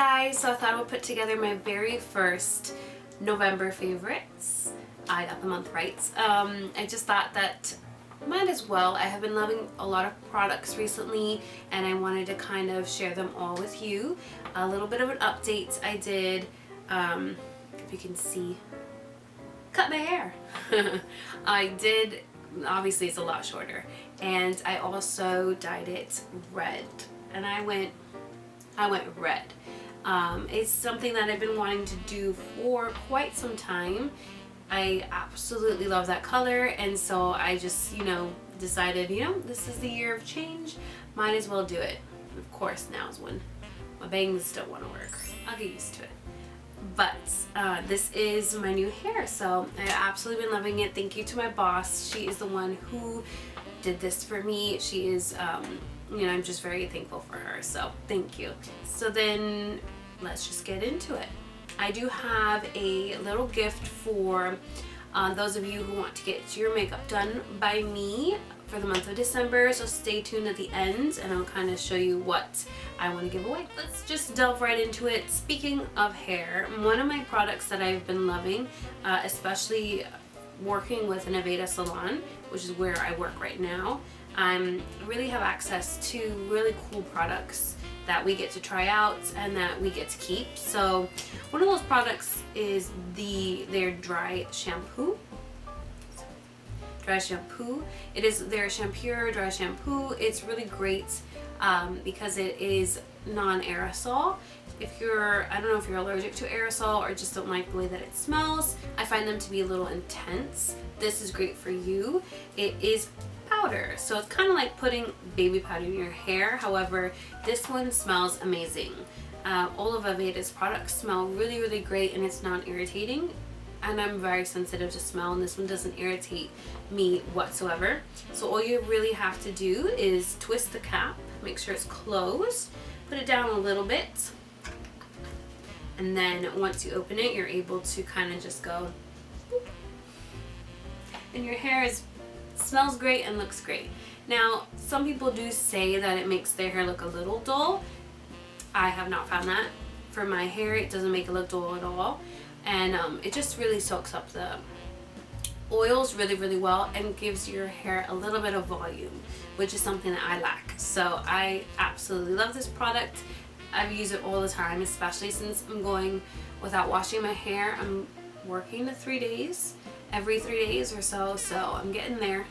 guys, so I thought I would put together my very first November favorites. I got the month right. I just thought that might as well. I have been loving a lot of products recently and I wanted to kind of share them all with you. A little bit of an update. I did, if you can see, cut my hair. I did, obviously it's a lot shorter, and I also dyed it red, and I went red. It's something that I've been wanting to do for quite some time. I absolutely love that color, and so I just, decided, this is the year of change, might as well do it. Of course, now is when my bangs don't want to work. I'll get used to it. But this is my new hair, so I've absolutely been loving it. Thank you to my boss. She is the one who did this for me. She is, I'm just very thankful for her, so thank you. So then let's just get into it. I do have a little gift for those of you who want to get your makeup done by me for the month of December, so stay tuned at the end and I'll kind of show you what I want to give away. Let's just delve right into it. Speaking of hair, one of my products that I've been loving, especially working with an Aveda salon, which is where I work right now, I really have access to really cool products that we get to try out and that we get to keep. So one of those products is their dry shampoo. It is their Shampure dry shampoo. It's really great because it is non-aerosol. I don't know if you're allergic to aerosol or just don't like the way that it smells. I find them to be a little intense. This is great for you. It is powder, so it's kind of like putting baby powder in your hair. However, this one smells amazing. All of Aveda's products smell really, really great, and it's non-irritating. And I'm very sensitive to smell, and this one doesn't irritate me whatsoever. So all you really have to do is twist the cap, make sure it's closed, put it down a little bit, and then once you open it, you're able to kind of just go boop, and your hair smells great and looks great. Now, some people do say that it makes their hair look a little dull. I have not found that. For my hair, it doesn't make it look dull at all. And it just really soaks up the oils really, really well and gives your hair a little bit of volume, which is something that I lack. So I absolutely love this product. I use it all the time, especially since I'm going without washing my hair. I'm working the 3 days, every 3 days or so, so I'm getting there.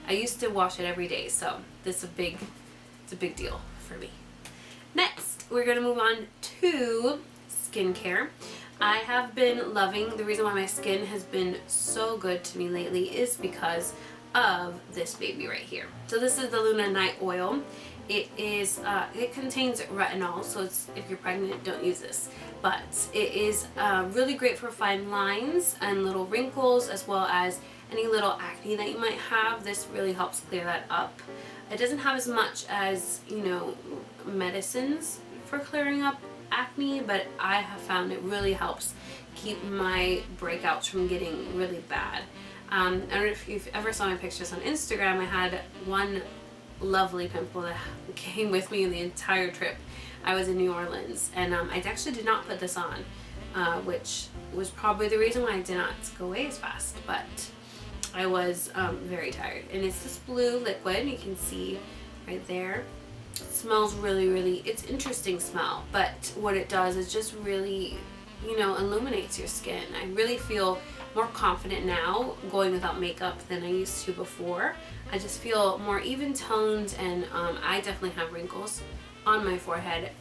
I used to wash it every day, so it's a big deal for me. Next, we're gonna move on to skincare. I have been loving, the reason why my skin has been so good to me lately is because of this baby right here. So this is the Luna Night Oil. It contains retinol, so if you're pregnant, don't use this. But it is really great for fine lines and little wrinkles, as well as any little acne that you might have. This really helps clear that up. It doesn't have as much as, medicines for clearing up acne, but I have found it really helps keep my breakouts from getting really bad. I don't know if you've ever saw my pictures on Instagram. I had one lovely pimple that came with me the entire trip. I was in New Orleans, and I actually did not put this on, which was probably the reason why I did not go away as fast, but I was very tired. And it's this blue liquid, you can see right there. It smells really, really, it's interesting smell, but what it does is just really, illuminates your skin. I really feel more confident now going without makeup than I used to before. I just feel more even toned, and I definitely have wrinkles on my forehead.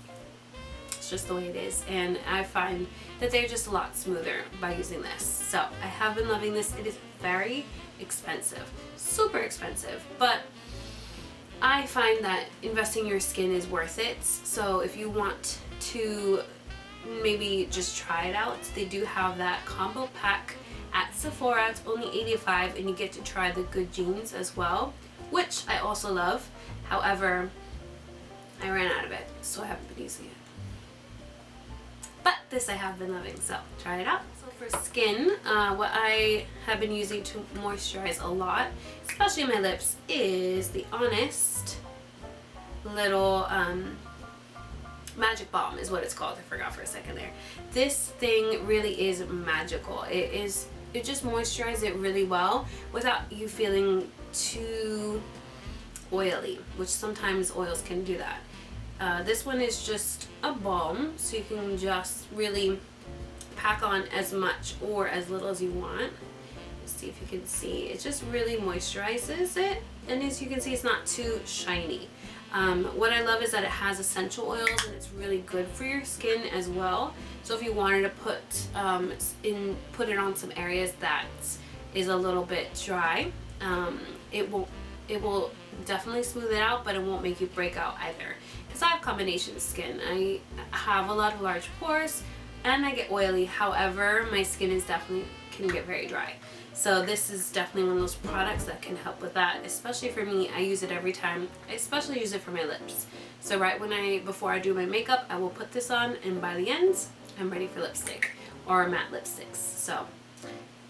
It's just the way it is, and I find that they're just a lot smoother by using this. So I have been loving this. It is very expensive, super expensive, but I find that investing in your skin is worth it. So if you want to maybe just try it out, they do have that combo pack at Sephora. It's only $85, and you get to try the Good Genes as well, which I also love. However, I ran out of it, so I haven't been using it. But this I have been loving, so try it out. So for skin, what I have been using to moisturize a lot, especially my lips, is the Honest little Magic Balm is what it's called. I forgot for a second there. This thing really is magical. It just moisturizes it really well without you feeling too oily, which sometimes oils can do that. This one is just a balm, so you can just really pack on as much or as little as you want. Let's see if you can see. It just really moisturizes it, and as you can see, it's not too shiny. What I love is that it has essential oils, and it's really good for your skin as well. So if you wanted to put it on some areas that is a little bit dry, it will definitely smooth it out, but it won't make you break out either. Because I have combination skin. I have a lot of large pores and I get oily. However, my skin is definitely can get very dry. So this is definitely one of those products that can help with that, especially for me. I use it every time. I especially use it for my lips. So right before I do my makeup, I will put this on, and by the end, I'm ready for lipstick or matte lipsticks. So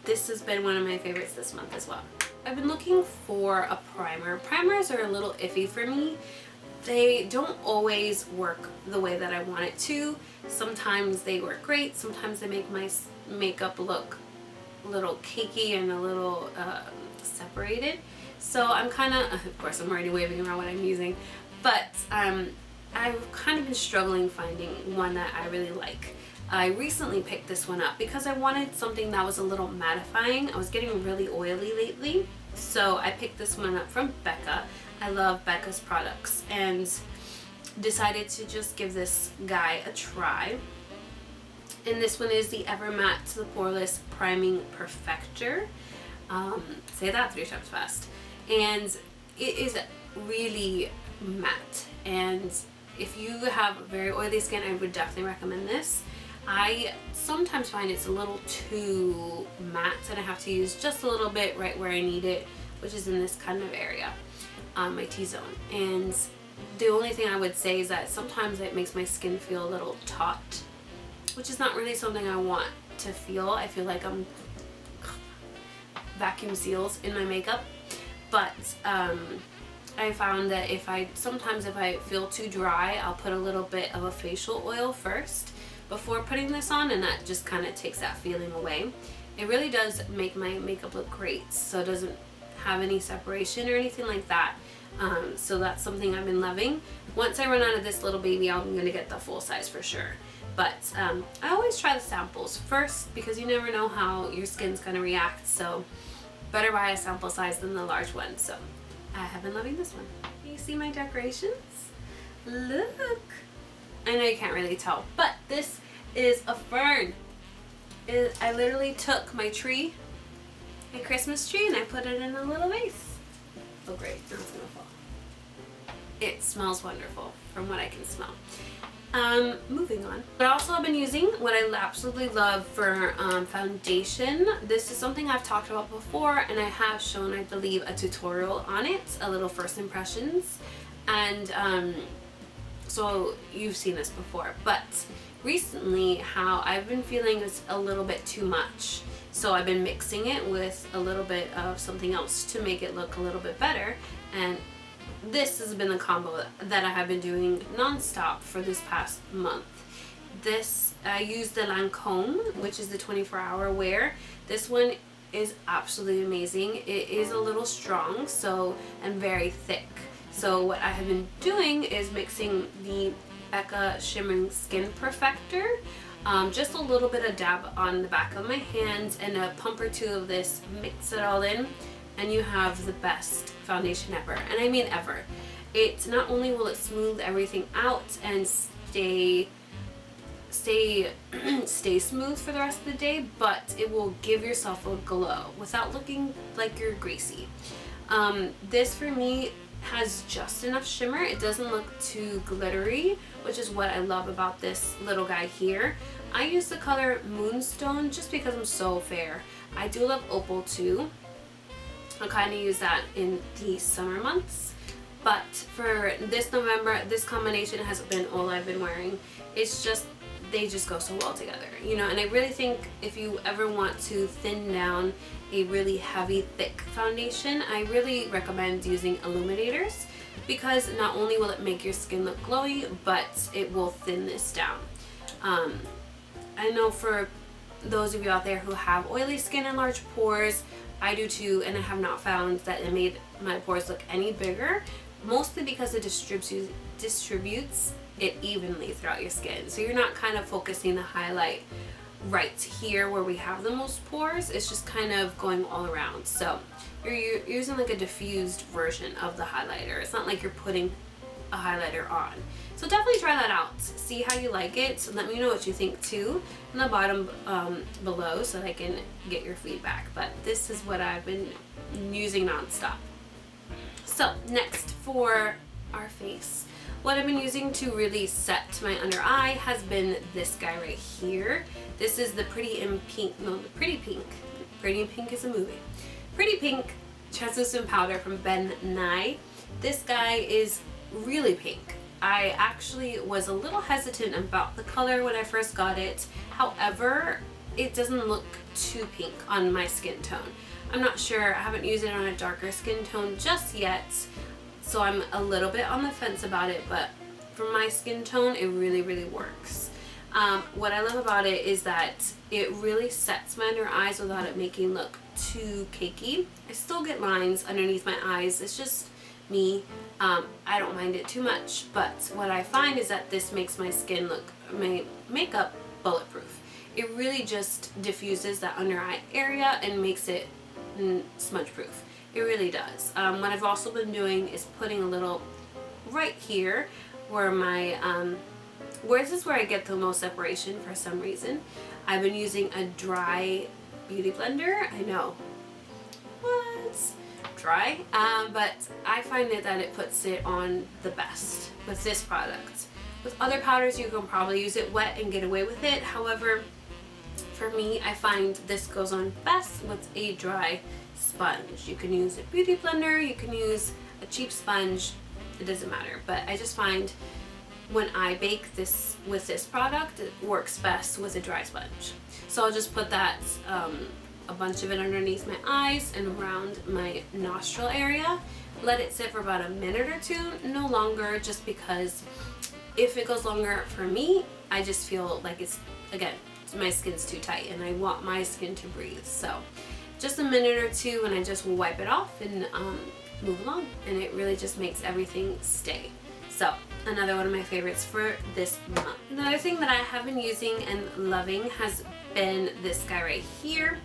this has been one of my favorites this month as well. I've been looking for a primer. Primers are a little iffy for me. They don't always work the way that I want it to. Sometimes they work great. Sometimes they make my makeup look a little cakey and a little separated. So I'm kind of course I'm already waving around what I'm using, but I've kind of been struggling finding one that I really like. I recently picked this one up because I wanted something that was a little mattifying. I was getting really oily lately, so I picked this one up from Becca. I love Becca's products and decided to just give this guy a try. And this one is the Ever Matte to the Poreless Priming Perfector. Say that 3 times fast. And it is really matte. And if you have very oily skin, I would definitely recommend this. I sometimes find it's a little too matte and I have to use just a little bit right where I need it, which is in this kind of area, my T-zone. And the only thing I would say is that sometimes it makes my skin feel a little taut, which is not really something I want to feel. I feel like I'm vacuum seals in my makeup. But I found that sometimes if I feel too dry, I'll put a little bit of a facial oil first before putting this on, and that just kind of takes that feeling away. It really does make my makeup look great, so it doesn't have any separation or anything like that. So that's something I've been loving. Once I run out of this little baby, I'm going to get the full size for sure. But I always try the samples first because you never know how your skin's going to react, so better buy a sample size than the large one. So I have been loving this one. You see my decorations? Look! I know you can't really tell, but this is a fern. I literally took my tree, my Christmas tree, and I put it in a little vase. Oh great, now it's gonna fall. It smells wonderful from what I can smell. Moving on. But also I've been using what I absolutely love for foundation. This is something I've talked about before, and I have shown, I believe, a tutorial on it, a little first impressions. And so you've seen this before, but recently how I've been feeling is a little bit too much. So I've been mixing it with a little bit of something else to make it look a little bit better, and this has been the combo that I have been doing non-stop for this past month. I use the Lancome, which is the 24-hour wear. This one is absolutely amazing. It is a little strong, and very thick. So what I have been doing is mixing the Becca Shimmering Skin Perfector, just a little bit of dab on the back of my hands and a pump or two of this, mix it all in, and you have the best foundation ever. And I mean ever. It not only will it smooth everything out and stay smooth for the rest of the day, but it will give yourself a glow without looking like you're greasy. This for me has just enough shimmer. It doesn't look too glittery, which is what I love about this little guy here. I use the color Moonstone just because I'm so fair. I do love Opal too. I kind of use that in the summer months, but for this November, this combination has been all I've been wearing. It's just, they just go so well together, you know. And I really think if you ever want to thin down a really heavy, thick foundation, I really recommend using illuminators. because not only will it make your skin look glowy, but it will thin this down. I know for those of you out there who have oily skin and large pores, I do too, and I have not found that it made my pores look any bigger, mostly because it distributes it evenly throughout your skin. So you're not kind of focusing the highlight right here where we have the most pores. It's just kind of going all around. So you're using like a diffused version of the highlighter. It's not like you're putting a highlighter on. So definitely try that out. See how you like it. Let me know what you think too in the bottom below so that I can get your feedback. But this is what I've been using nonstop. So next for our face. What I've been using to really set my under eye has been this guy right here. This is the Pretty Pink is a movie. Pretty Pink translucent powder from Ben Nye. This guy is really pink. I actually was a little hesitant about the color when I first got it. However, it doesn't look too pink on my skin tone. I'm not sure, I haven't used it on a darker skin tone just yet, so I'm a little bit on the fence about it, but for my skin tone, it really, really works. What I love about it is that it really sets my under eyes without it making it look too cakey. I still get lines underneath my eyes. It's just me. I don't mind it too much, but what I find is that this makes my skin look, my makeup, bulletproof. It really just diffuses that under eye area and makes it smudge proof. It really does. What I've also been doing is putting a little right here where my this is where I get the most separation for some reason. I've been using a dry beauty blender. I know, what? Dry, but I find that it puts it on the best with this product. With other powders, you can probably use it wet and get away with it. However, for me, I find this goes on best with a dry sponge. You can use a beauty blender, you can use a cheap sponge, it doesn't matter. But I just find when I bake this with this product, it works best with a dry sponge. So I'll just put that, a bunch of it underneath my eyes and around my nostril area. Let it sit for about a minute or two, no longer, just because if it goes longer for me, I just feel like it's, again, my skin's too tight and I want my skin to breathe. So just a minute or two and I just wipe it off and move along, and it really just makes everything stay. So another one of my favorites for this month. Another thing that I have been using and loving has been this guy right here,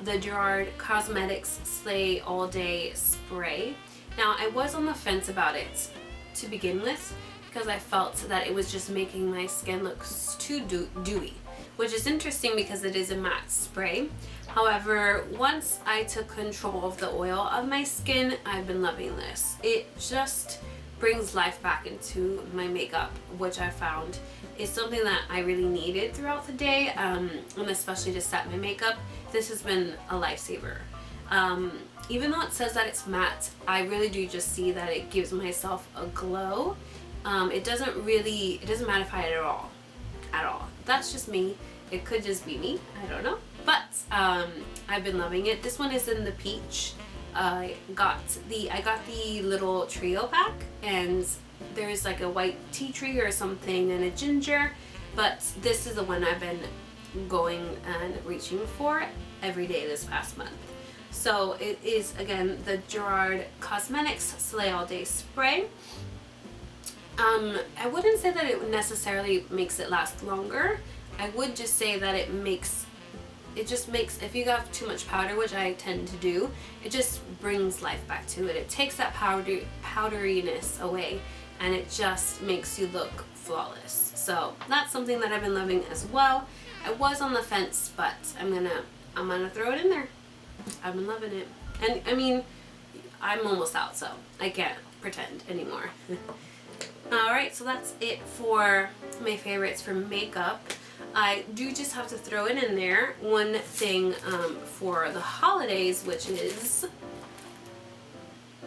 the Gerard Cosmetics Slay All Day Spray. Now I was on the fence about it to begin with because I felt that it was just making my skin look too dewy, which is interesting because it is a matte spray. However, once I took control of the oil of my skin, I've been loving this. It just brings life back into my makeup, which I found is something that I really needed throughout the day, and especially to set my makeup. This has been a lifesaver. Even though it says that it's matte, I really do just see that it gives myself a glow. It doesn't mattify it at all. That's just me. It could just be me, I don't know. But I've been loving it. This one is in the peach. I got the little trio pack, and there's like a white tea tree or something and a ginger, but this is the one I've been going and reaching for every day this past month. So it is, again, the Gerard Cosmetics Slay All Day Spray. I wouldn't say that it necessarily makes it last longer. I would just say that it just makes, if you have too much powder, which I tend to do, it just brings life back to it. It takes that powderiness away, and it just makes you look flawless. So that's something that I've been loving as well. I was on the fence, but I'm gonna throw it in there. I've been loving it. And I mean, I'm almost out, so I can't pretend anymore. Alright, so that's it for my favorites for makeup. I do just have to throw it in there. One thing for the holidays, which is,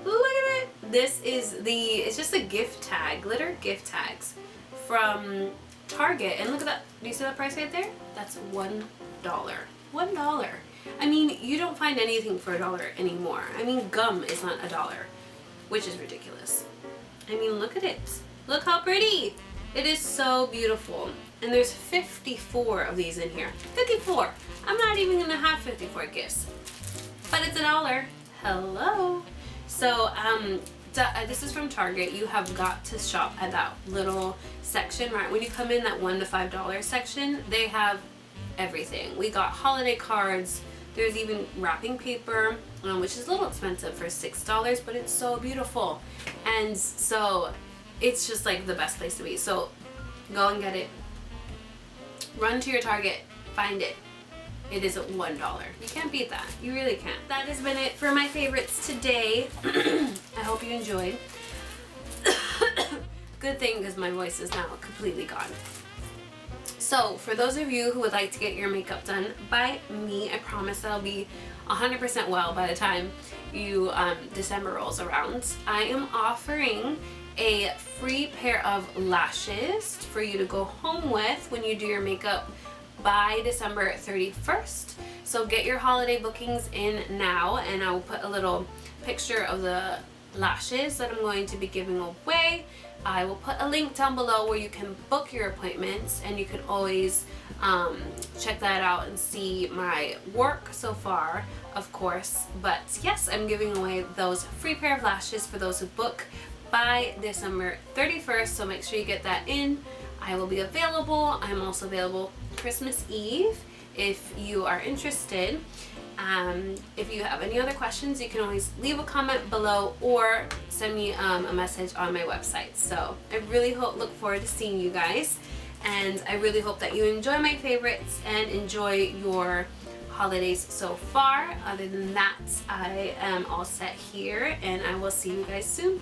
look at it. This is it's just a gift tag, glitter gift tags from Target. And look at that. Do you see that price right there? That's $1. $1. I mean, you don't find anything for $1 anymore. I mean, gum is not $1, which is ridiculous. I mean, look at it. Look how pretty. It is so beautiful. And there's 54 of these in here. 54. I'm not even gonna have 54 gifts. But it's $1. Hello. So this is from Target. You have got to shop at that little section, right? When you come in that $1 to $5 section, they have everything. We got holiday cards. There's even wrapping paper, which is a little expensive for $6, but it's so beautiful. And so it's just like the best place to be. So go and get it. Run to your Target, find it. It is at $1. You can't beat that. You really can't. That has been it for my favorites today. I hope you enjoyed. Good thing, because my voice is now completely gone. So for those of you who would like to get your makeup done by me, I promise that I'll be 100% well by the time December rolls around. I am offering a free pair of lashes for you to go home with when you do your makeup by December 31st. So get your holiday bookings in now, and I will put a little picture of the lashes that I'm going to be giving away. I will put a link down below where you can book your appointments, and you can always check that out and see my work so far, of course. But yes, I'm giving away those free pair of lashes for those who book by December 31st, so make sure you get that in. I will be available. I'm also available Christmas Eve if you are interested. If you have any other questions, you can always leave a comment below or send me a message on my website. So I really look forward to seeing you guys, and I really hope that you enjoy my favorites and enjoy your holidays so far. Other than that, I am all set here, and I will see you guys soon.